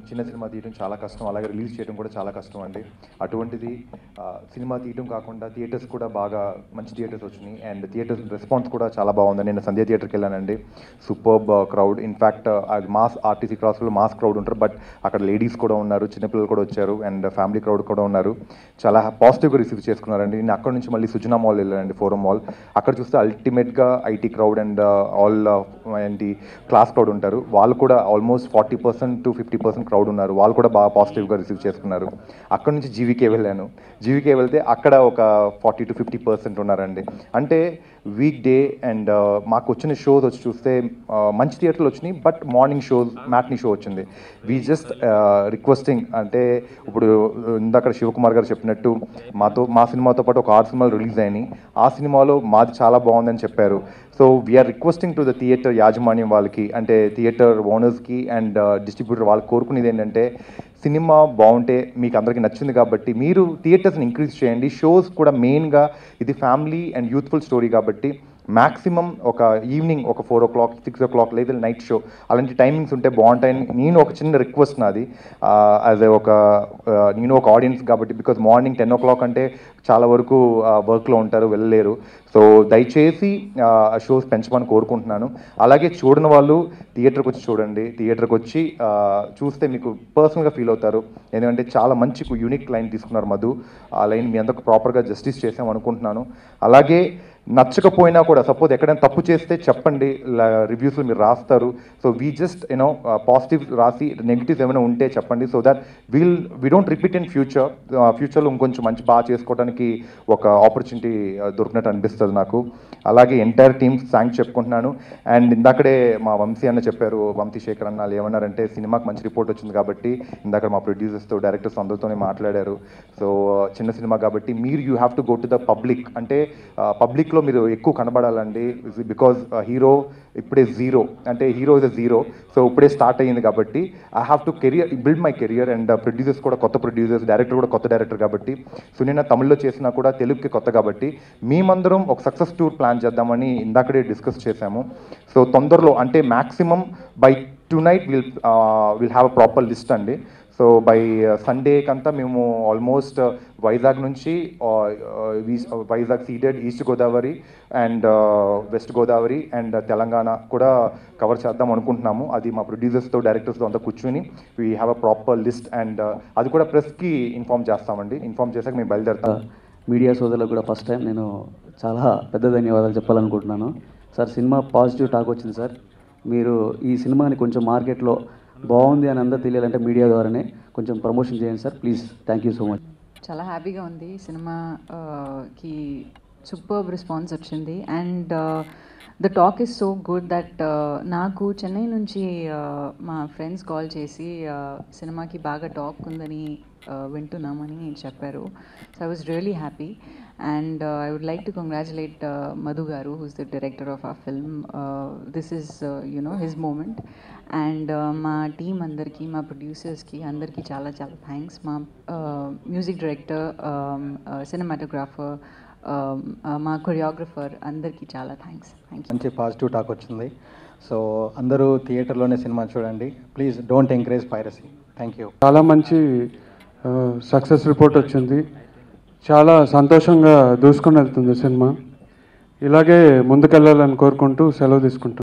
చిన్న సినిమా తీయడం చాలా కష్టం, అలాగే రిలీజ్ చేయడం కూడా చాలా కష్టం అండి. అటువంటిది సినిమా తీయడం కాకుండా థియేటర్స్ కూడా బాగా మంచి థియేటర్స్ వచ్చినాయి అండ్ థియేటర్స్ రెస్పాన్స్ కూడా చాలా బాగుంది. నేను సంధ్య థియేటర్కి వెళ్ళానండి, సూపర్బ్ క్రౌడ్. ఇన్ఫ్యాక్ట్ అది మాస్ ఆర్టీసీ క్రాస్లో మాస్ క్రౌడ్ ఉంటారు, బట్ అక్కడ లేడీస్ కూడా ఉన్నారు, చిన్నపిల్లలు కూడా వచ్చారు అండ్ ఫ్యామిలీ క్రౌడ్ కూడా ఉన్నారు. చాలా పాజిటివ్గా రిసీవ్ చేసుకున్నారండి. నేను అక్కడ నుంచి మళ్ళీ సుజనా మాల్ వెళ్ళానండి, ఫోరం మాల్. అక్కడ చూస్తే అల్టిమేట్గా ఐటీ క్రౌడ్ అండ్ ఆల్ ఏంటి క్లాస్ క్రౌడ్ ఉంటారు. వాళ్ళు కూడా ఆల్మోస్ట్ 40% to 50% క్రౌడ్ ఉన్నారు. వాళ్ళు కూడా బాగా పాజిటివ్గా రిసీవ్ చేసుకున్నారు. అక్కడ నుంచి జీవీకే వెళ్ళాను. జీవీకే వెళ్తే అక్కడ ఒక 40 to 50% ఉన్నారండి. అంటే వీక్ డే అండ్ మాకు వచ్చిన షోస్ వచ్చి చూస్తే మంచి థియేటర్లు వచ్చినాయి, but morning shows matinee show వచ్చింది. వీ జస్ట్ రిక్వెస్టింగ్, అంటే ఇప్పుడు ఇందాక శివకుమార్ గారు చెప్పినట్టు మా సినిమాతో పాటు ఒక 6 సినిమాలు రిలీజ్ అయినాయి. ఆ సినిమాలో మాది చాలా బాగుందని చెప్పారు. So we are requesting to the theatre యాజమాన్యం వాళ్ళకి, అంటే థియేటర్ ఓనర్స్కి అండ్ డిస్ట్రిబ్యూటర్ వాళ్ళకి కోరుకునేది ఏంటంటే, సినిమా బాగుంటే మీకు అందరికీ నచ్చింది కాబట్టి మీరు థియేటర్స్ని ఇంక్రీజ్ చేయండి. షోస్ కూడా మెయిన్గా ఇది ఫ్యామిలీ అండ్ యూత్ఫుల్ స్టోరీ కాబట్టి మ్యాక్సిమం ఒక ఈవినింగ్ ఒక 4 o'clock 6 o'clock లేదా నైట్ షో అలాంటి టైమింగ్స్ ఉంటే బాగుంటాయని నేను ఒక చిన్న రిక్వెస్ట్ నాది యాజ్ నేను ఒక ఆడియన్స్ కాబట్టి. బికాజ్ మార్నింగ్ 10 o'clock అంటే చాలా వరకు వర్క్లో ఉంటారు, వెళ్ళలేరు. సో దయచేసి షోస్ పెంచమని కోరుకుంటున్నాను. అలాగే చూడని వాళ్ళు థియేటర్కి వచ్చి చూడండి. థియేటర్కి వచ్చి చూస్తే మీకు పర్సనల్గా ఫీల్ అవుతారు. ఎందుకంటే చాలా మంచి యూనిక్ లైన్ తీసుకున్నారు మధు. ఆ లైన్ మీ అందరికి ప్రాపర్గా జస్టిస్ చేసాం అనుకుంటున్నాను. అలాగే నచ్చకపోయినా కూడా సపోజ్ ఎక్కడైనా తప్పు చేస్తే చెప్పండి, రివ్యూస్లో మీరు రాస్తారు. సో వీ జస్ట్ పాజిటివ్ రాసి నెగిటివ్స్ ఏమైనా ఉంటే చెప్పండి. So that we don't repeat in ఫ్యూచర్లో ఇంకొంచెం మంచి బాగా చేసుకోవడానికి ఒక ఆపర్చునిటీ దొరికినట్టు అనిపిస్తుంది నాకు. అలాగే ఎంటైర్ టీమ్స్ థ్యాంక్స్ చెప్పుకుంటున్నాను. అండ్ ఇందాకడే మా వంశీ అన్న చెప్పారు, వంశీ శేఖర్ అన్న వాళ్ళు ఏమన్నారంటే సినిమాకి మంచి రిపోర్ట్ వచ్చింది కాబట్టి ఇందాక మా ప్రొడ్యూసర్స్తో డైరెక్టర్స్ అందరితోనే మాట్లాడారు. సో చిన్న సినిమా కాబట్టి you have to go to the public, అంటే పబ్లిక్లో మీరు ఎక్కువ కనబడాలండి. బికాజ్ హీరో ఇప్పుడే జీరో, అంటే హీరో ఇస్ జీరో. సో ఇప్పుడే స్టార్ట్ అయ్యింది కాబట్టి I have to build my career. And producers కూడా కొత్త ప్రొడ్యూసర్స్, డైరెక్టర్ కూడా కొత్త డైరెక్టర్ కాబట్టి, సునీన తమిళ్లో చేసినా కూడా తెలుగుకి కొత్త కాబట్టి మేమందరం ఒక సక్సెస్ టూర్ ప్లాన్ చేద్దామని ఇందాకడే డిస్కస్ చేశాము. సో తొందరలో అంటే maximum by tonight will have a proper list అండి. సో బై సండే కంతా మేము ఆల్మోస్ట్ వైజాగ్ నుంచి Vizag Ceded east Godavari and west Godavari and Telangana కూడా కవర్ చేద్దాం అనుకుంటున్నాము. అది మా ప్రొడ్యూసర్స్తో డైరెక్టర్స్తో అంతా కూర్చొని we have a proper list and అది కూడా ప్రెస్కి ఇన్ఫామ్ చేస్తామండి. ఇన్ఫామ్ చేశాక మేము బయలుదేరుతాం. మీడియా సోదరులకు కూడా ఫస్ట్ టైం నేను చాలా పెద్ద ధన్యవాదాలు చెప్పాలనుకుంటున్నాను. సార్ సినిమా పాజిటివ్ టాక్ వచ్చింది సార్. మీరు ఈ సినిమాని కొంచెం మార్కెట్లో బాగుంది అని అందరూ తెలియాలంటే మీడియా ద్వారానే కొంచెం ప్రమోషన్ చేయండి sir please. Thank you so much. చాలా హ్యాపీగా ఉంది. సినిమాకి సూపర్బ్ రెస్పాన్స్ వచ్చింది and the talk is so good that నాకు చెన్నై నుంచి మా ఫ్రెండ్స్ కాల్ చేసి సినిమాకి బాగా టాక్ ఉందని వింటున్నామని చెప్పారు. So I was really happy and I would like to congratulate Madhu Garu, who's the director of our film. This is his moment and మా team అందరికీ, మా ప్రొడ్యూసర్స్కి అందరికీ చాలా చాలా థ్యాంక్స్. మా మ్యూజిక్ డైరెక్టర్, సినిమాటోగ్రాఫర్, మా కొరియోగ్రఫర్ అందరికీ చాలా థ్యాంక్స్. మంచి పాజిటివ్ టాక్ వచ్చింది. సో అందరూ థియేటర్లోనే సినిమా చూడండి please. Don't encourage piracy. Thank you. చాలా మంచి సక్సెస్ రిపోర్ట్ వచ్చింది. చాలా సంతోషంగా దూసుకొని వెళ్తుంది సినిమా. ఇలాగే ముందుకెళ్ళాలని కోరుకుంటూ సెలవు తీసుకుంటాం.